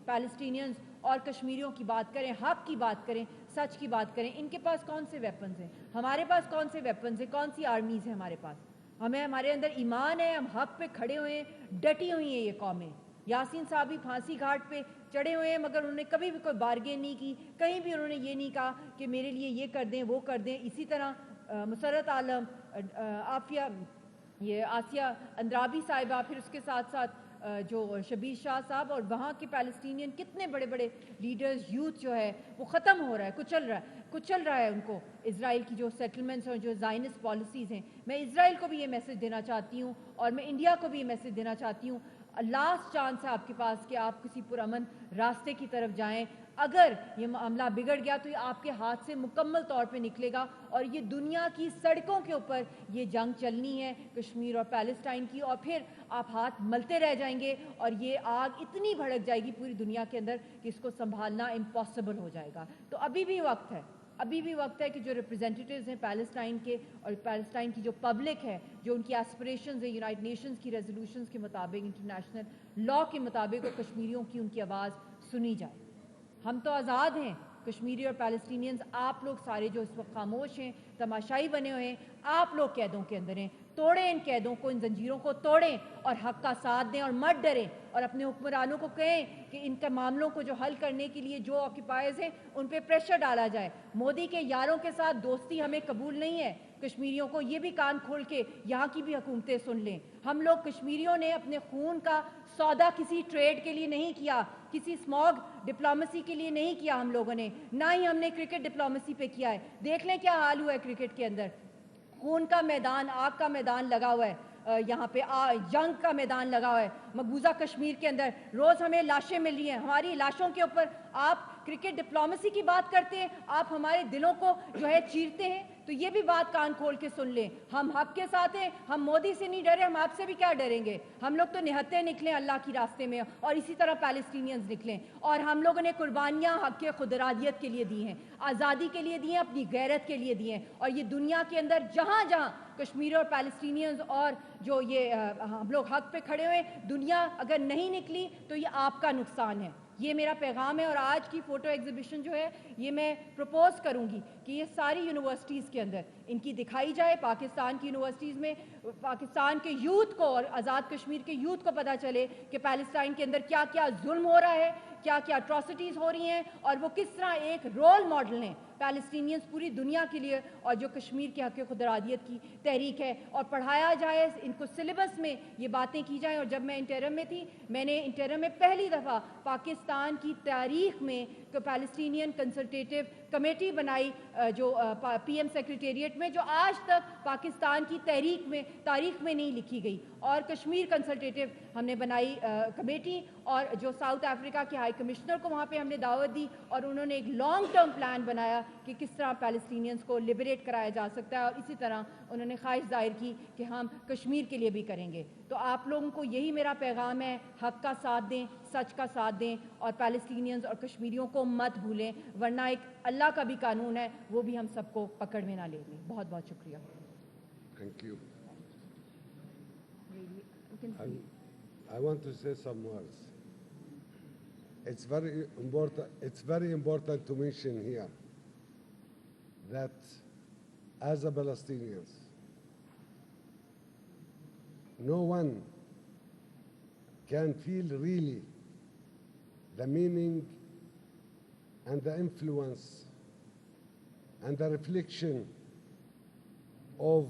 Palestinians اور کشمیریوں کی بات کریں, حق کی بات کریں, سچ کی بات کریں, ان کے پاس کون سے ویپنز ہیں؟ ہمارے پاس کون سے ویپنز ہیں؟ کون سی آرمیز ہیں ہمارے پاس؟ ہمارے اندر ایمان ہے, ہم حق پہ کھڑے ہوئے ہیں, ڈٹی ہوئی ہیں یہ قومیں. یاسین صاحب بھی پھانسی گھاٹ پہ چڑھے ہوئے ہیں, مگر انہوں نے کبھی بھی کوئی بارگین نہیں کی, کہیں بھی انہوں نے یہ نہیں کہا کہ میرے لیے یہ کر دیں وہ کر دیں. اسی طرح مسرت عالم, آسیہ اندرابی صاحبہ, پھر اس کے ساتھ ساتھ جو شبیر شاہ صاحب, اور وہاں کے پیلسٹینین کتنے بڑے بڑے لیڈرز, یوتھ جو ہے وہ ختم ہو رہا ہے, کچل رہا ہے ان کو اسرائیل کی جو سیٹلمنٹس اور جو زائنسٹ پالیسیز ہیں. میں اسرائیل کو بھی یہ میسج دینا چاہتی ہوں, اور میں انڈیا کو بھی یہ میسج دینا چاہتی ہوں, لاسٹ چانس ہے آپ کے پاس کہ آپ کسی پرامن راستے کی طرف جائیں. اگر یہ معاملہ بگڑ گیا تو یہ آپ کے ہاتھ سے مکمل طور پہ نکلے گا, اور یہ دنیا کی سڑکوں کے اوپر یہ جنگ چلنی ہے کشمیر اور پیلسٹائن کی, اور پھر آپ ہاتھ ملتے رہ جائیں گے, اور یہ آگ اتنی بھڑک جائے گی پوری دنیا کے اندر کہ اس کو سنبھالنا امپاسبل ہو جائے گا. تو ابھی بھی وقت ہے, ابھی بھی وقت ہے کہ جو ریپرزینٹیٹیوز ہیں پیلسٹائن کے, اور پیلسٹائن کی جو پبلک ہے, جو ان کی ایسپریشنز ہیں یونائٹڈ نیشنز کی ریزولوشنز کے مطابق, انٹرنیشنل لا کے مطابق, اور کشمیریوں کی ان کی آواز سنی جائے. ہم تو آزاد ہیں, کشمیری اور پیلسٹینینز, آپ لوگ سارے جو اس وقت خاموش ہیں, تماشائی بنے ہوئے ہیں, آپ لوگ قیدوں کے اندر ہیں. توڑیں ان قیدوں کو, ان زنجیروں کو توڑیں, اور حق کا ساتھ دیں, اور مت ڈریں, اور اپنے حکمرانوں کو کہیں کہ ان کے معاملوں کو جو حل کرنے کے لیے جو آکیپائرز ہیں ان پہ پریشر ڈالا جائے. مودی کے یاروں کے ساتھ دوستی ہمیں قبول نہیں ہے. کشمیریوں کو یہ بھی کان کھول کے یہاں کی بھی حکومتیں سن لیں. ہم لوگ کشمیریوں نے اپنے خون کا سودا کسی ٹریڈ کے لیے نہیں کیا, کسی اسموگ ڈپلومیسی کے لیے نہیں کیا ہم لوگوں نے, نہ ہی ہم نے کرکٹ ڈپلومیسی پہ کیا ہے. دیکھ لیں کیا حال ہوا ہے کرکٹ کے اندر, خون کا میدان, آگ کا میدان لگا ہوا ہے, یہاں پہ جنگ کا میدان لگا ہوا ہے. مقبوضہ کشمیر کے اندر روز ہمیں لاشیں مل رہی ہیں, ہماری لاشوں کے اوپر آپ کرکٹ ڈپلومیسی کی بات کرتے ہیں, آپ ہمارے دلوں کو جو ہے چیرتے ہیں. تو یہ بھی بات کان کھول کے سن لیں, ہم حق کے ساتھ ہیں, ہم مودی سے نہیں ڈرے, ہم آپ سے بھی کیا ڈریں گے. ہم لوگ تو نہتے نکلیں اللہ کی راستے میں, اور اسی طرح پیلسٹینینز نکلیں, اور ہم لوگوں نے قربانیاں حق کے خود ارادیت کے لیے دی ہیں, آزادی کے لیے دی ہیں, اپنی غیرت کے لیے دی ہیں. اور یہ دنیا کے اندر جہاں جہاں کشمیری اور پیلسٹینینز اور جو یہ ہم لوگ حق پہ کھڑے ہوئے, دنیا اگر نہیں نکلی تو یہ آپ کا نقصان ہے. یہ میرا پیغام ہے. اور آج کی فوٹو ایگزیبیشن جو ہے یہ میں پروپوز کروں گی کہ یہ ساری یونیورسٹیز کے اندر ان کی دکھائی جائے, پاکستان کی یونیورسٹیز میں, پاکستان کے یوتھ کو اور آزاد کشمیر کے یوتھ کو پتہ چلے کہ پیلسٹائن کے اندر کیا کیا ظلم ہو رہا ہے, کیا کیا اٹراسٹیز ہو رہی ہیں, اور وہ کس طرح ایک رول ماڈل ہیں پیلسٹینینز پوری دنیا کے لیے, اور جو کشمیر کے حق خود ارادیت کی تحریک ہے. اور پڑھایا جائے, ان کو سلیبس میں یہ باتیں کی جائیں. اور جب میں انٹرم میں تھی, میں نے انٹرم میں پہلی دفعہ پاکستان کی تاریخ میں پیلسٹینین کنسلٹیٹیو کمیٹی بنائی, جو پی ایم سیکریٹریٹ میں, جو آج تک پاکستان کی تاریخ میں نہیں لکھی گئی. اور کشمیر کنسلٹیٹیو ہم نے بنائی کمیٹی, اور جو ساؤتھ افریقہ کے ہائی کمشنر کو وہاں پہ ہم نے دعوت دی, اور انہوں نے ایک لانگ ٹرم پلان بنایا کہ کس طرح پیلسٹینینز کو لبریٹ کرایا جا سکتا ہے. اور اسی طرح انہوں نے خواہش ظاہر کی کہ ہم کشمیر کے لیے بھی کریں گے. تو آپ لوگوں کو یہی میرا پیغام ہے, حق کا ساتھ دیں, سچ کا ساتھ دیں, اور پیلسٹینینز اور کشمیریوں کو مت بھولیں, ورنہ ایک اللہ کا بھی قانون ہے, وہ بھی ہم سب کو پکڑ میں نہ لے لیں. بہت بہت شکریہ. Thank you. I want to say some words. It's very important to mention here that as a Palestinians, no one can feel really the meaning and the influence and the reflection of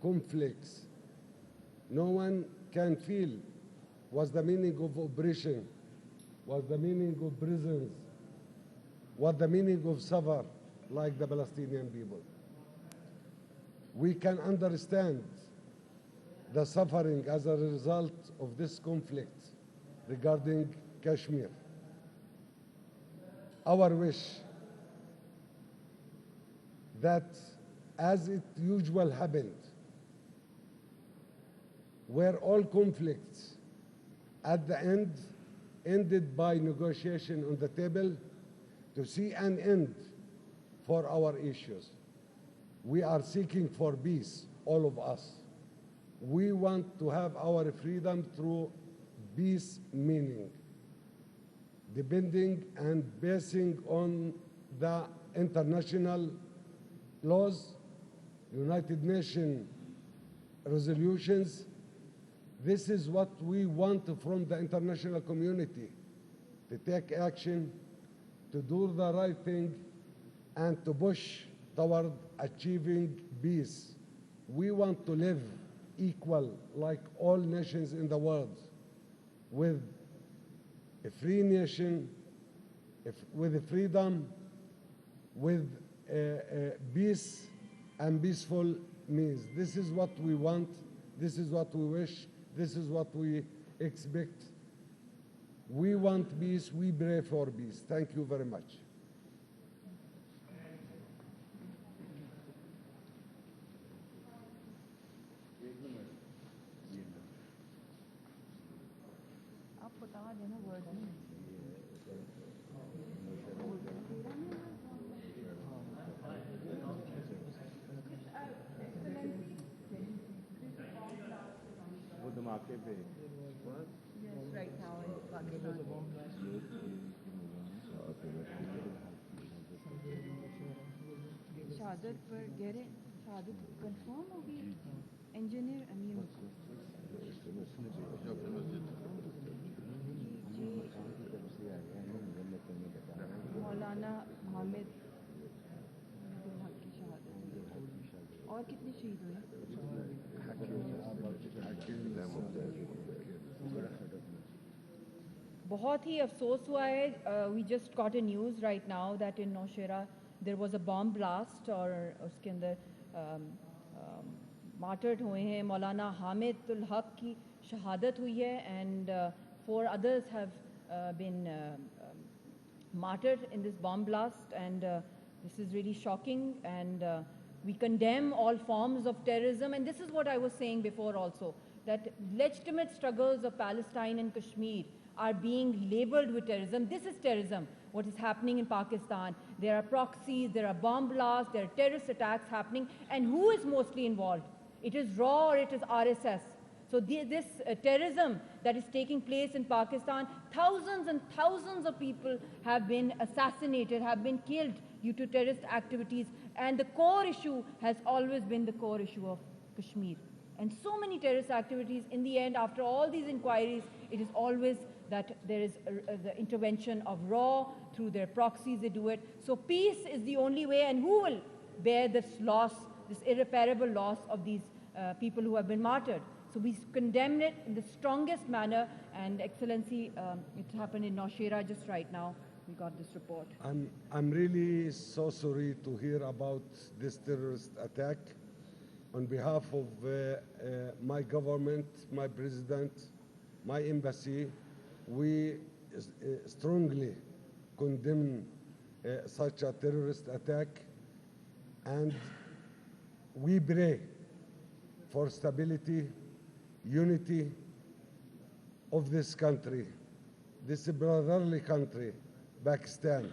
conflicts. No one can feel what's the meaning of oppression, what's the meaning of prisons, what the meaning of suffer like the Palestinian people. We can understand the suffering as a result of this conflict regarding Kashmir. Our wish that, as it usually happened, where all conflicts at the end ended by negotiation on the table, to see an end for our issues. We are seeking for peace, all of us. We want to have our freedom through peace meaning. depending and basing on the international laws, United Nations resolutions. This is what we want from the international community, to take action, to do the right thing, and to push toward achieving peace. We want to live equal like all nations in the world, with a free nation, with freedom, with peace and peaceful means. This is what we want, this is what we wish, this is what we expect. We want peace, we pray for peace. Thank you very much. आप बता देना word में वो धमाके पे Yes, right now in Pakistan. शहादत पर गहरे शहादत कंफर्म होगी इंजीनियर अमीन मौलाना हामिद की शहादत और कितने शहीद हुए बहुत ही अफसोस हुआ है we just got a news right now that in Nowshera there was a bomb blast और उसके अंदर मार्टर्ड हुए हैं मौलाना हामिद उल हक की शहादत हुई है and 4 others have been martyred in this bomb blast and this is really shocking and we condemn all forms of terrorism and this is what I was saying before also that legitimate struggles of Palestine and Kashmir are being labeled with terrorism. This is terrorism, what is happening in Pakistan. There are proxies, there are bomb blasts, there are terrorist attacks happening and who is mostly involved? It is RAW or it is RSS. So this terrorism that is taking place in Pakistan, thousands and thousands of people have been assassinated, have been killed due to terrorist activities. And the core issue has always been the core issue of Kashmir. And so many terrorist activities, in the end, after all these inquiries, it is always that there is the intervention of RAW, through their proxies they do it. So peace is the only way, and who will bear this loss, this irreparable loss of these people who have been martyred? So we condemn it in the strongest manner, and Excellency, it happened in Nowshera just right now. We got this report. I'm really so sorry to hear about this terrorist attack. On behalf of my government, my president, my embassy, we strongly condemn such a terrorist attack, and we pray for stability, unity of this country, this brotherly country, Pakistan.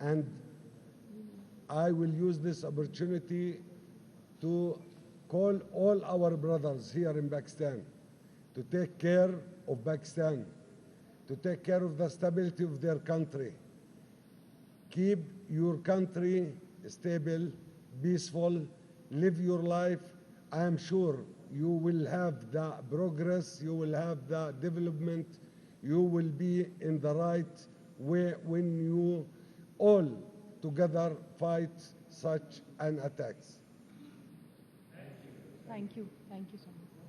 And I will use this opportunity to call all our brothers here in Pakistan to take care of Pakistan, to take care of the stability of their country. Keep your country stable, peaceful, live your life. I am sure you will have the progress, you will have the development, you will be in the right way when you all together fight such an attacks. Thank you. Thank you so much.